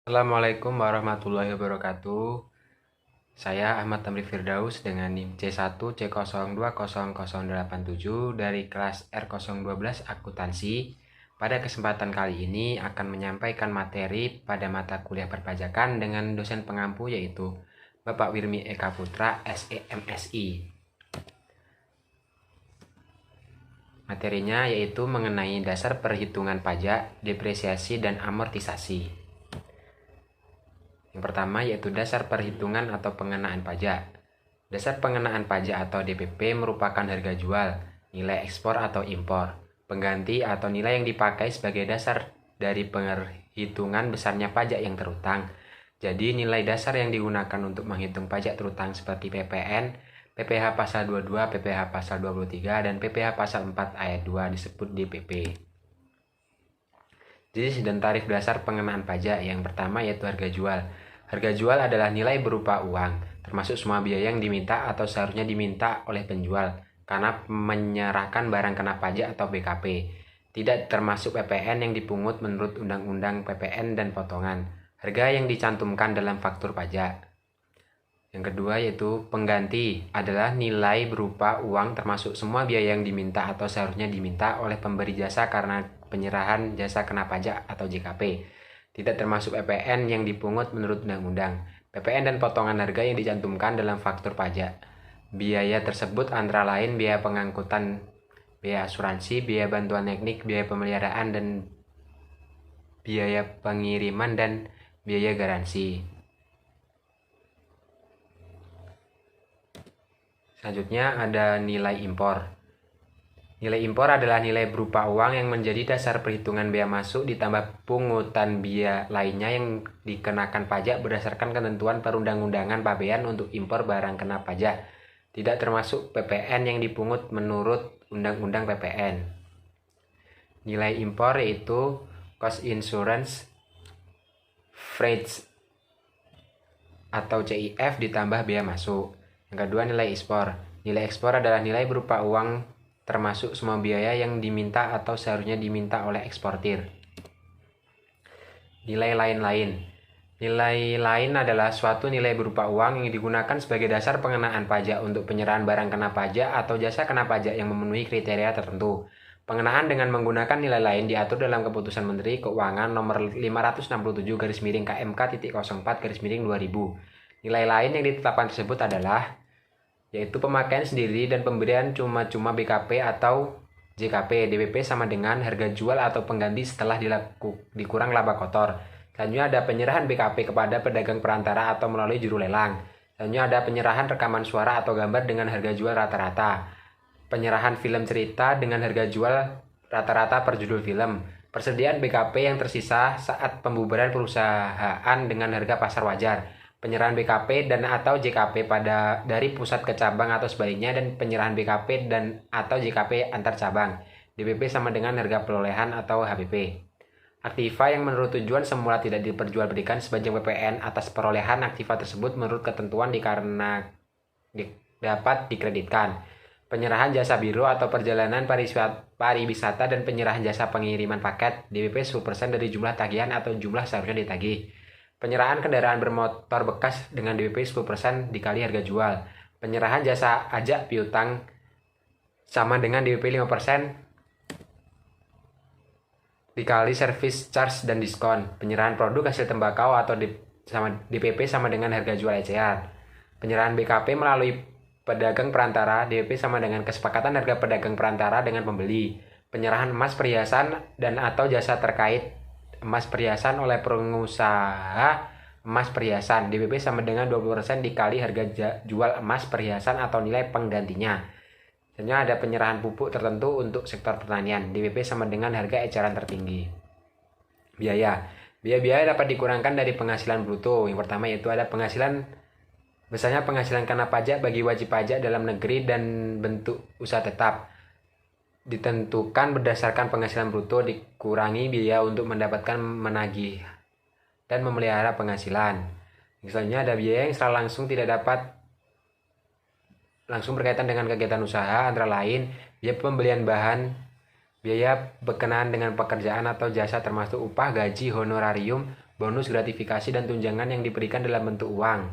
Assalamualaikum warahmatullahi wabarakatuh. Saya Ahmad Tamri Firdaus dengan NIM C1C020087 dari kelas R012 Akuntansi. Pada kesempatan kali ini akan menyampaikan materi pada mata kuliah perpajakan dengan dosen pengampu yaitu Bapak Wirmi Eka Putra, SEMSI. Materinya yaitu mengenai dasar perhitungan pajak, depresiasi, dan amortisasi. Yang pertama yaitu dasar perhitungan atau pengenaan pajak. Dasar pengenaan pajak atau DPP merupakan harga jual, nilai ekspor atau impor, pengganti atau nilai yang dipakai sebagai dasar dari perhitungan besarnya pajak yang terutang. Jadi nilai dasar yang digunakan untuk menghitung pajak terutang seperti PPN, PPh pasal 22, PPh pasal 23, dan PPh pasal 4 ayat 2 disebut DPP. Jenis dan tarif dasar pengenaan pajak yang pertama yaitu harga jual. Harga jual adalah nilai berupa uang, termasuk semua biaya yang diminta atau seharusnya diminta oleh penjual karena menyerahkan barang kena pajak atau BKP. Tidak termasuk PPN yang dipungut menurut Undang-Undang PPN dan potongan. Harga yang dicantumkan dalam faktur pajak. Yang kedua yaitu pengganti adalah nilai berupa uang termasuk semua biaya yang diminta atau seharusnya diminta oleh pemberi jasa karena penyerahan jasa kena pajak atau JKP. Tidak termasuk PPN yang dipungut menurut undang-undang. PPN dan potongan harga yang dicantumkan dalam faktur pajak. Biaya tersebut antara lain biaya pengangkutan, biaya asuransi, biaya bantuan teknik, biaya pemeliharaan, dan biaya pengiriman dan biaya garansi. Selanjutnya ada nilai impor. Nilai impor adalah nilai berupa uang yang menjadi dasar perhitungan bea masuk ditambah pungutan biaya lainnya yang dikenakan pajak berdasarkan ketentuan perundang-undangan pabean untuk impor barang kena pajak. Tidak termasuk PPN yang dipungut menurut Undang-Undang PPN. Nilai impor yaitu Cost Insurance Freight atau CIF ditambah bea masuk. Yang kedua nilai ekspor. Nilai ekspor adalah nilai berupa uang termasuk semua biaya yang diminta atau seharusnya diminta oleh eksportir. Nilai lain-lain. Nilai lain adalah suatu nilai berupa uang yang digunakan sebagai dasar pengenaan pajak untuk penyerahan barang kena pajak atau jasa kena pajak yang memenuhi kriteria tertentu. Pengenaan dengan menggunakan nilai lain diatur dalam Keputusan Menteri Keuangan nomor 567-KMK.04-2000. Nilai lain yang ditetapkan tersebut adalah yaitu pemakaian sendiri dan pemberian cuma-cuma BKP atau JKP. DPP sama dengan harga jual atau pengganti setelah dikurang laba kotor. Selanjutnya ada penyerahan BKP kepada pedagang perantara atau melalui juru lelang. Selanjutnya ada penyerahan rekaman suara atau gambar dengan harga jual rata-rata. Penyerahan film cerita dengan harga jual rata-rata per judul film. Persediaan BKP yang tersisa saat pembubaran perusahaan dengan harga pasar wajar. Penyerahan BKP dan atau JKP dari pusat ke cabang atau sebaliknya, dan penyerahan BKP dan atau JKP antar cabang. DPP sama dengan harga perolehan atau HPP. Aktiva yang menurut tujuan semula tidak diperjualbelikan sebanyak PPN atas perolehan aktiva tersebut menurut ketentuan dapat dikreditkan. Penyerahan jasa biro atau perjalanan pariwisata dan penyerahan jasa pengiriman paket. DPP 10% dari jumlah tagihan atau jumlah seharusnya ditagih. Penyerahan kendaraan bermotor bekas dengan DPP 10% dikali harga jual. Penyerahan jasa ajak piutang sama dengan DPP 5% dikali service charge dan diskon. Penyerahan produk hasil tembakau atau DPP sama dengan harga jual eceran. Penyerahan BKP melalui pedagang perantara, DPP sama dengan kesepakatan harga pedagang perantara dengan pembeli. Penyerahan emas perhiasan dan atau jasa terkait emas perhiasan oleh pengusaha emas perhiasan. DPP sama dengan 20% dikali harga jual emas perhiasan atau nilai penggantinya. Selanjutnya ada penyerahan pupuk tertentu untuk sektor pertanian. DPP sama dengan harga eceran tertinggi. Biaya. Biaya dapat dikurangkan dari penghasilan bruto. Yang pertama yaitu ada penghasilan besarnya penghasilan kena pajak bagi wajib pajak dalam negeri dan bentuk usaha tetap. Ditentukan berdasarkan penghasilan bruto dikurangi biaya untuk mendapatkan, menagih, dan memelihara penghasilan. Misalnya ada biaya yang secara langsung tidak dapat langsung berkaitan dengan kegiatan usaha, antara lain biaya pembelian bahan, biaya berkenaan dengan pekerjaan atau jasa termasuk upah, gaji, honorarium, bonus, gratifikasi, dan tunjangan yang diberikan dalam bentuk uang.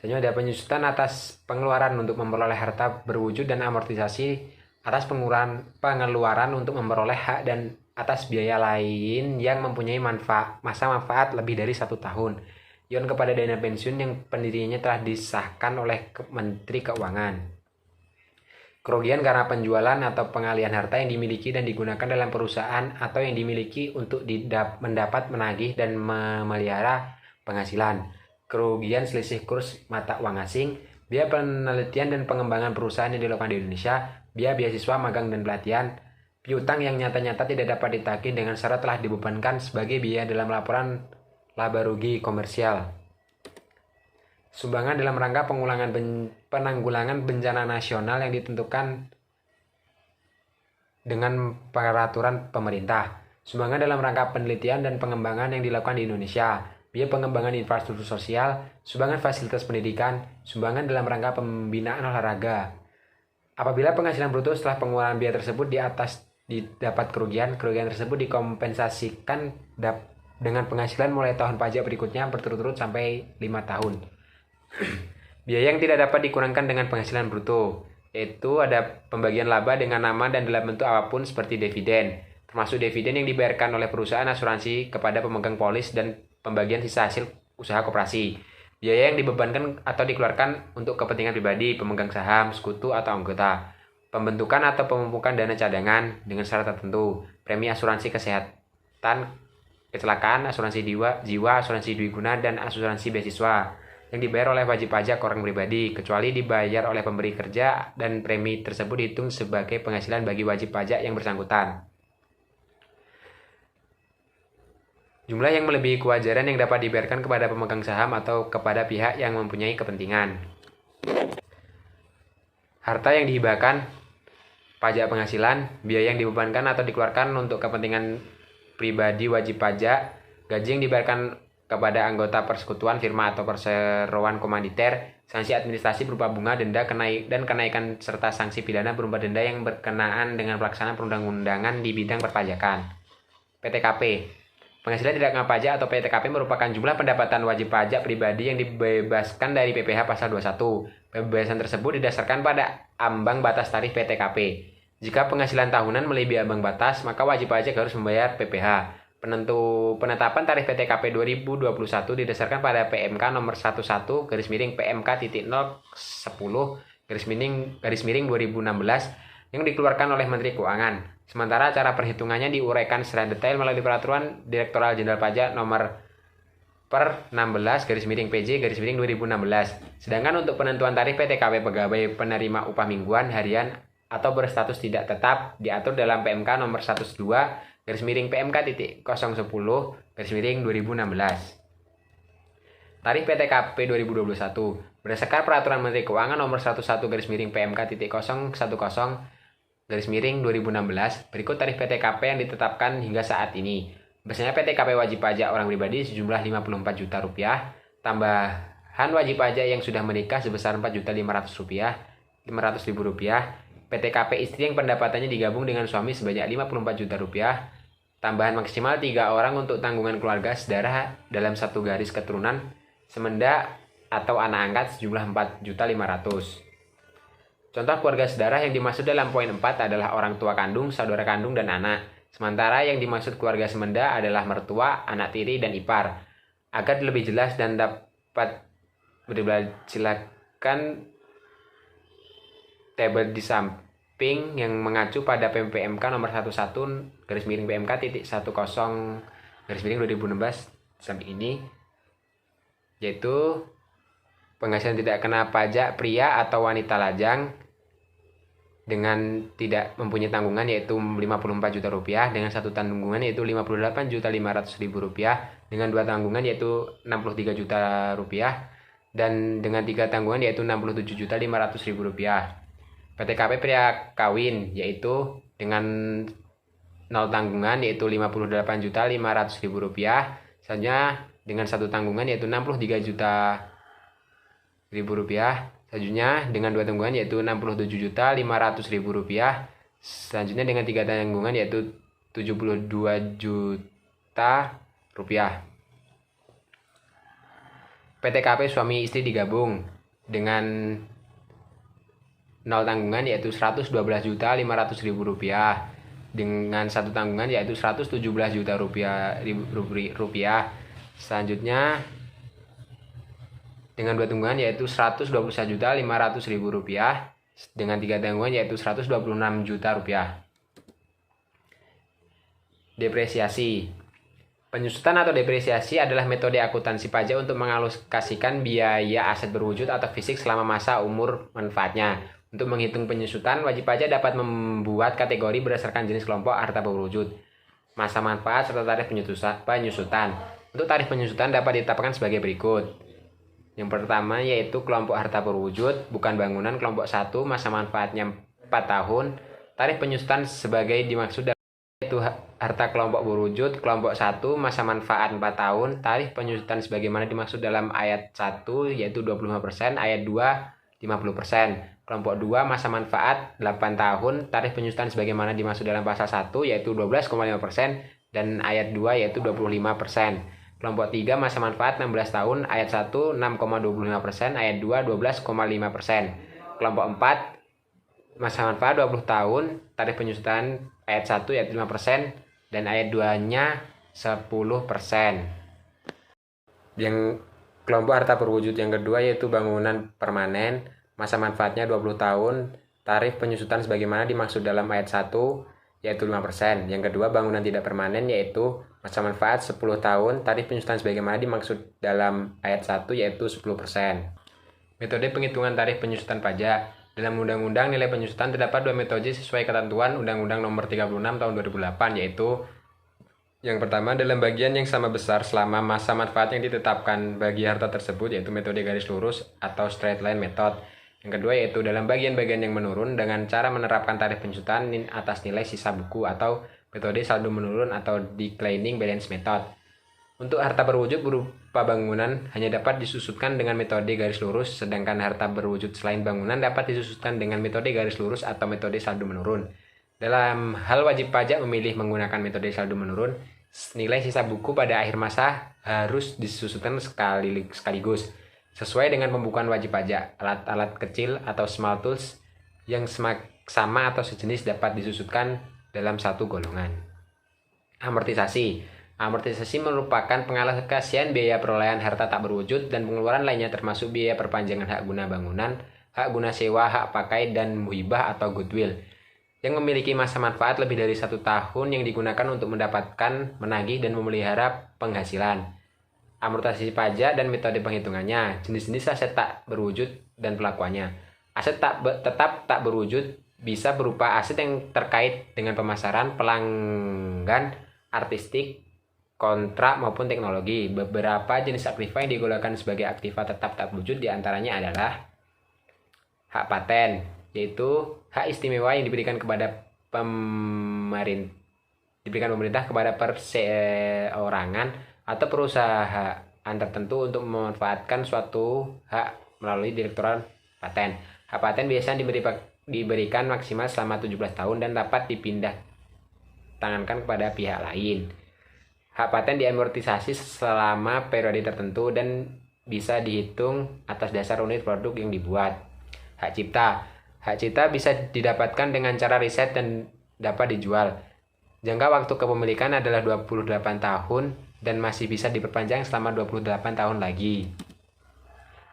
Selanjutnya ada penyusutan atas pengeluaran untuk memperoleh harta berwujud dan amortisasi atas pengeluaran untuk memperoleh hak dan atas biaya lain yang mempunyai masa manfaat lebih dari 1 tahun. Iuran kepada dana pensiun yang pendiriannya telah disahkan oleh Menteri Keuangan. Kerugian karena penjualan atau pengalihan harta yang dimiliki dan digunakan dalam perusahaan atau yang dimiliki untuk mendapat, menagih, dan memelihara penghasilan. Kerugian selisih kurs mata uang asing, biaya penelitian dan pengembangan perusahaan yang dilakukan di Indonesia, biaya beasiswa, magang, dan pelatihan, piutang yang nyata-nyata tidak dapat ditagih dengan syarat telah dibebankan sebagai biaya dalam laporan laba rugi komersial. Sumbangan dalam rangka penanggulangan bencana nasional yang ditentukan dengan peraturan pemerintah. Sumbangan dalam rangka penelitian dan pengembangan yang dilakukan di Indonesia. Biaya pengembangan infrastruktur sosial, sumbangan fasilitas pendidikan, sumbangan dalam rangka pembinaan olahraga. Apabila penghasilan bruto setelah pengeluaran biaya tersebut di atas didapat kerugian tersebut dikompensasikan dengan penghasilan mulai tahun pajak berikutnya berturut-turut sampai 5 tahun. Biaya yang tidak dapat dikurangkan dengan penghasilan bruto, yaitu ada pembagian laba dengan nama dan dalam bentuk apapun seperti dividen, termasuk dividen yang dibayarkan oleh perusahaan asuransi kepada pemegang polis dan pembagian sisa hasil usaha koperasi. Biaya yang dibebankan atau dikeluarkan untuk kepentingan pribadi, pemegang saham, sekutu atau anggota. Pembentukan atau pemupukan dana cadangan dengan syarat tertentu. Premi asuransi kesehatan, kecelakaan, asuransi jiwa, asuransi dwiguna, dan asuransi beasiswa yang dibayar oleh wajib pajak orang pribadi, kecuali dibayar oleh pemberi kerja, dan premi tersebut dihitung sebagai penghasilan bagi wajib pajak yang bersangkutan. Jumlah yang melebihi kewajaran yang dapat dibayarkan kepada pemegang saham atau kepada pihak yang mempunyai kepentingan. Harta yang dihibahkan, pajak penghasilan, biaya yang dibebankan atau dikeluarkan untuk kepentingan pribadi wajib pajak, gaji yang dibayarkan kepada anggota persekutuan, firma, atau perseroan komanditer, sanksi administrasi berupa bunga, denda, dan kenaikan serta sanksi pidana berupa denda yang berkenaan dengan pelaksanaan perundang-undangan di bidang perpajakan. PTKP. Penghasilan tidak kena pajak atau PTKP merupakan jumlah pendapatan wajib pajak pribadi yang dibebaskan dari PPh pasal 21. Pembebasan tersebut didasarkan pada ambang batas tarif PTKP. Jika penghasilan tahunan melebihi ambang batas, maka wajib pajak harus membayar PPh. Penetapan tarif PTKP 2021 didasarkan pada PMK nomor 11 PMK.010/2016 yang dikeluarkan oleh Menteri Keuangan. Sementara cara perhitungannya diuraikan secara detail melalui peraturan Direktorat Jenderal Pajak nomor per 16/PJ/2016. Sedangkan untuk penentuan tarif PTKP pegawai penerima upah mingguan, harian, atau berstatus tidak tetap diatur dalam PMK nomor 102/PMK.010/2016. Tarif PTKP 2021 berdasarkan peraturan Menteri Keuangan nomor 11/PMK.010/2016. Berikut tarif PTKP yang ditetapkan hingga saat ini. Biasanya PTKP wajib pajak orang pribadi sejumlah Rp54 juta, tambahan wajib pajak yang sudah menikah sebesar Rp4.500.000, PTKP istri yang pendapatannya digabung dengan suami sebanyak Rp54 juta, tambahan maksimal 3 orang untuk tanggungan keluarga saudara dalam satu garis keturunan, semenda atau anak angkat sejumlah Rp4.500.000. Contoh keluarga saudara yang dimaksud dalam poin 4 adalah orang tua kandung, saudara kandung, dan anak. Sementara yang dimaksud keluarga semenda adalah mertua, anak tiri, dan ipar. Agar lebih jelas dan dapat silakan tabel di samping yang mengacu pada PMK nomor 11/PMK.10/2016 samping ini, yaitu penghasilan tidak kena pajak pria atau wanita lajang dengan tidak mempunyai tanggungan yaitu Rp54 juta, dengan satu tanggungan yaitu Rp58.500.000, dengan dua tanggungan yaitu Rp63 juta, dan dengan tiga tanggungan yaitu Rp67.500.000. PTKP pria kawin yaitu dengan 0 tanggungan yaitu Rp58.500.000, selanjutnya dengan satu tanggungan yaitu Rp63 juta, selanjutnya dengan dua tanggungan yaitu Rp67.500.000, selanjutnya dengan tiga tanggungan yaitu Rp72 juta. PTKP suami istri digabung dengan nol tanggungan yaitu Rp112.500.000 dengan satu tanggungan yaitu Rp117 juta. Selanjutnya dengan dua tanggungan yaitu Rp121.500.000 dengan tiga tanggungan yaitu Rp126 juta. Depresiasi. Penyusutan atau depresiasi adalah metode akuntansi pajak untuk mengalokasikan biaya aset berwujud atau fisik selama masa umur manfaatnya. Untuk menghitung penyusutan, wajib pajak dapat membuat kategori berdasarkan jenis kelompok harta berwujud, masa manfaat, serta tarif penyusutan. Untuk tarif penyusutan dapat ditetapkan sebagai berikut. Yang pertama yaitu kelompok harta berwujud, bukan bangunan, kelompok 1, masa manfaatnya 4 tahun. Tarif penyusutan sebagai dimaksud yaitu harta kelompok berwujud, kelompok 1, masa manfaat 4 tahun. Tarif penyusutan sebagaimana dimaksud dalam ayat 1 yaitu 25%, ayat 2 50%. Kelompok 2, masa manfaat 8 tahun. Tarif penyusutan sebagaimana dimaksud dalam pasal 1 yaitu 12,5% dan ayat 2 yaitu 25%. Kelompok 3, masa manfaat 16 tahun. Ayat 1 6,25%, ayat 2 12,5%. Kelompok 4, masa manfaat 20 tahun. Tarif penyusutan ayat 1 yaitu 5% dan ayat 2-nya 10%. Yang kelompok harta berwujud yang kedua yaitu bangunan permanen, masa manfaatnya 20 tahun, tarif penyusutan sebagaimana dimaksud dalam ayat 1 yaitu 5%. Yang kedua bangunan tidak permanen yaitu masa manfaat 10 tahun, tarif penyusutan sebagaimana dimaksud dalam ayat 1 yaitu 10%. Metode penghitungan tarif penyusutan pajak. Dalam Undang-Undang Nilai Penyusutan terdapat dua metode sesuai ketentuan Undang-Undang Nomor 36 Tahun 2008 yaitu yang pertama, dalam bagian yang sama besar selama masa manfaat yang ditetapkan bagi harta tersebut yaitu metode garis lurus atau straight line method. Yang kedua yaitu dalam bagian-bagian yang menurun dengan cara menerapkan tarif penyusutan atas nilai sisa buku atau metode saldo menurun atau declining balance method. Untuk harta berwujud berupa bangunan hanya dapat disusutkan dengan metode garis lurus, sedangkan harta berwujud selain bangunan dapat disusutkan dengan metode garis lurus atau metode saldo menurun. Dalam hal wajib pajak memilih menggunakan metode saldo menurun, nilai sisa buku pada akhir masa harus disusutkan sekaligus. Sesuai dengan pembukuan wajib pajak, alat-alat kecil atau small tools yang sama atau sejenis dapat disusutkan dalam satu golongan. Amortisasi. Amortisasi merupakan pengalokasian biaya perolehan harta tak berwujud dan pengeluaran lainnya termasuk biaya perpanjangan hak guna bangunan, hak guna sewa, hak pakai, dan muhibah atau goodwill yang memiliki masa manfaat lebih dari 1 tahun yang digunakan untuk mendapatkan, menagih, dan memelihara penghasilan. Amortisasi pajak dan metode penghitungannya, jenis-jenis aset tak berwujud dan pelakuannya. Aset tetap tak berwujud bisa berupa aset yang terkait dengan pemasaran, pelanggan, artistik, kontrak, maupun teknologi. Beberapa jenis aktiva yang digunakan sebagai aktiva tetap tak berwujud diantaranya adalah hak paten, yaitu hak istimewa yang diberikan pemerintah kepada perseorangan atau perusahaan tertentu untuk memanfaatkan suatu hak melalui direktorat paten. Hak paten biasanya diberikan maksimal selama 17 tahun dan dapat dipindah tangankan kepada pihak lain. Hak paten diamortisasi selama periode tertentu dan bisa dihitung atas dasar unit produk yang dibuat. Hak cipta. Hak cipta bisa didapatkan dengan cara riset dan dapat dijual. Jangka waktu kepemilikan adalah 28 tahun dan masih bisa diperpanjang selama 28 tahun lagi.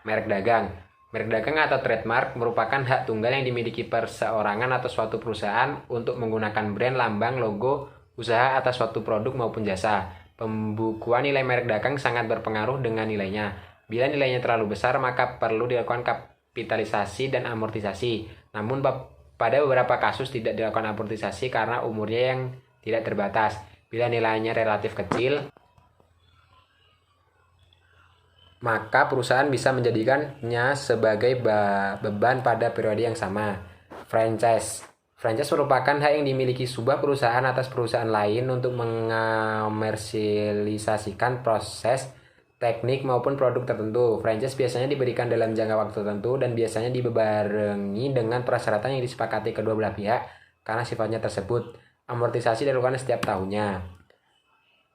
Merek dagang. Merek dagang atau trademark merupakan hak tunggal yang dimiliki perseorangan atau suatu perusahaan untuk menggunakan brand, lambang, logo, usaha atas suatu produk maupun jasa. Pembukuan nilai merek dagang sangat berpengaruh dengan nilainya. Bila nilainya terlalu besar, maka perlu dilakukan kapitalisasi dan amortisasi. Namun pada beberapa kasus tidak dilakukan amortisasi karena umurnya yang tidak terbatas. Bila nilainya relatif kecil, maka perusahaan bisa menjadikannya sebagai beban pada periode yang sama. Franchise. Franchise merupakan hak yang dimiliki sebuah perusahaan atas perusahaan lain untuk mengomersialisasikan proses, teknik, maupun produk tertentu. Franchise biasanya diberikan dalam jangka waktu tertentu dan biasanya dibarengi dengan persyaratan yang disepakati kedua belah pihak karena sifatnya tersebut. Amortisasi dilakukan setiap tahunnya.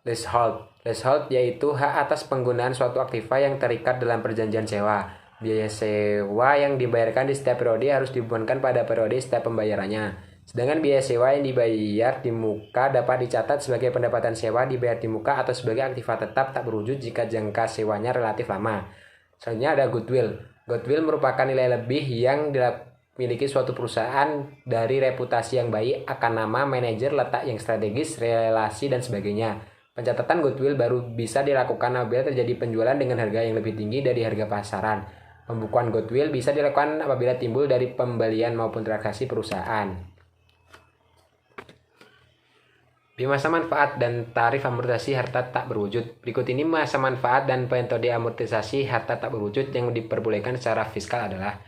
Leasehold. Leasehold yaitu hak atas penggunaan suatu aktiva yang terikat dalam perjanjian sewa. Biaya sewa yang dibayarkan di setiap periode harus dibebankan pada periode setiap pembayarannya. Sedangkan biaya sewa yang dibayar di muka dapat dicatat sebagai pendapatan sewa dibayar di muka atau sebagai aktiva tetap tak berwujud jika jangka sewanya relatif lama. Selanjutnya ada goodwill. Goodwill merupakan nilai lebih yang dimiliki suatu perusahaan dari reputasi yang baik akan nama, manajer, letak yang strategis, relasi, dan sebagainya. Pencatatan goodwill baru bisa dilakukan apabila terjadi penjualan dengan harga yang lebih tinggi dari harga pasaran. Pembukuan goodwill bisa dilakukan apabila timbul dari pembelian maupun transaksi perusahaan. Di masa manfaat dan tarif amortisasi harta tak berwujud. Berikut ini masa manfaat dan metode amortisasi harta tak berwujud yang diperbolehkan secara fiskal adalah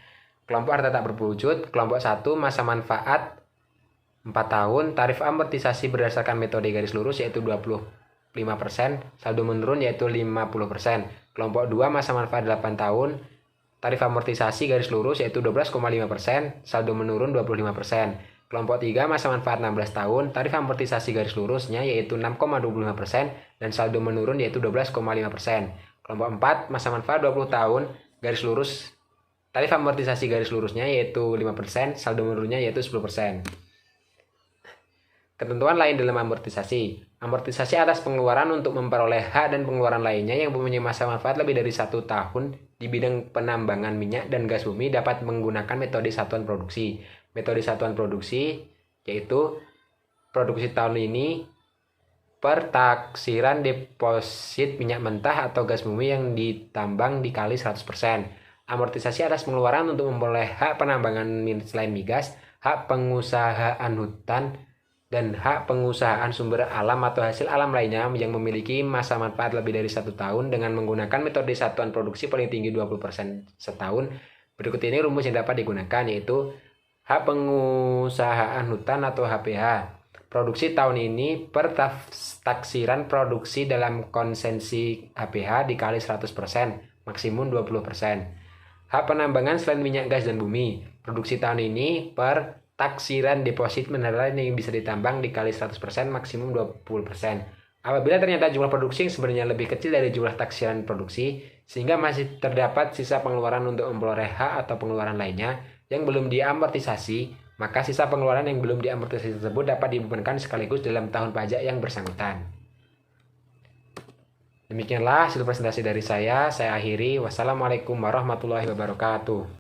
kelompok harta tak berwujud. Kelompok 1 masa manfaat 4 tahun, tarif amortisasi berdasarkan metode garis lurus yaitu 25%, saldo menurun yaitu 50%. Kelompok 2 masa manfaat 8 tahun, tarif amortisasi garis lurus yaitu 12,5%, saldo menurun 25%. Kelompok 3 masa manfaat 16 tahun, tarif amortisasi garis lurusnya yaitu 6,25% dan saldo menurun yaitu 12,5%. Kelompok 4 masa manfaat 20 tahun, garis lurus tarif amortisasi garis lurusnya yaitu 5%, saldo menurunnya yaitu 10%. Ketentuan lain dalam amortisasi. Amortisasi atas pengeluaran untuk memperoleh hak dan pengeluaran lainnya yang mempunyai masa manfaat lebih dari 1 tahun di bidang penambangan minyak dan gas bumi dapat menggunakan metode satuan produksi. Metode satuan produksi yaitu produksi tahun ini per taksiran deposit minyak mentah atau gas bumi yang ditambang dikali 100%. Amortisasi atas pengeluaran untuk memperoleh hak penambangan selain migas, hak pengusahaan hutan, dan hak pengusahaan sumber alam atau hasil alam lainnya yang memiliki masa manfaat lebih dari 1 tahun dengan menggunakan metode satuan produksi paling tinggi 20% setahun. Berikut ini rumus yang dapat digunakan yaitu hak pengusahaan hutan atau HPH. Produksi tahun ini per taksiran produksi dalam konsensi HPH dikali 100%, maksimum 20%. Hak penambangan selain minyak, gas, dan bumi. Produksi tahun ini per taksiran deposit mineral yang bisa ditambang dikali 100%, maksimum 20%. Apabila ternyata jumlah produksi yang sebenarnya lebih kecil dari jumlah taksiran produksi, sehingga masih terdapat sisa pengeluaran untuk memperoleh hak atau pengeluaran lainnya yang belum diamortisasi, maka sisa pengeluaran yang belum diamortisasi tersebut dapat dibebankan sekaligus dalam tahun pajak yang bersangkutan. Demikianlah hasil presentasi dari saya akhiri. Wassalamualaikum warahmatullahi wabarakatuh.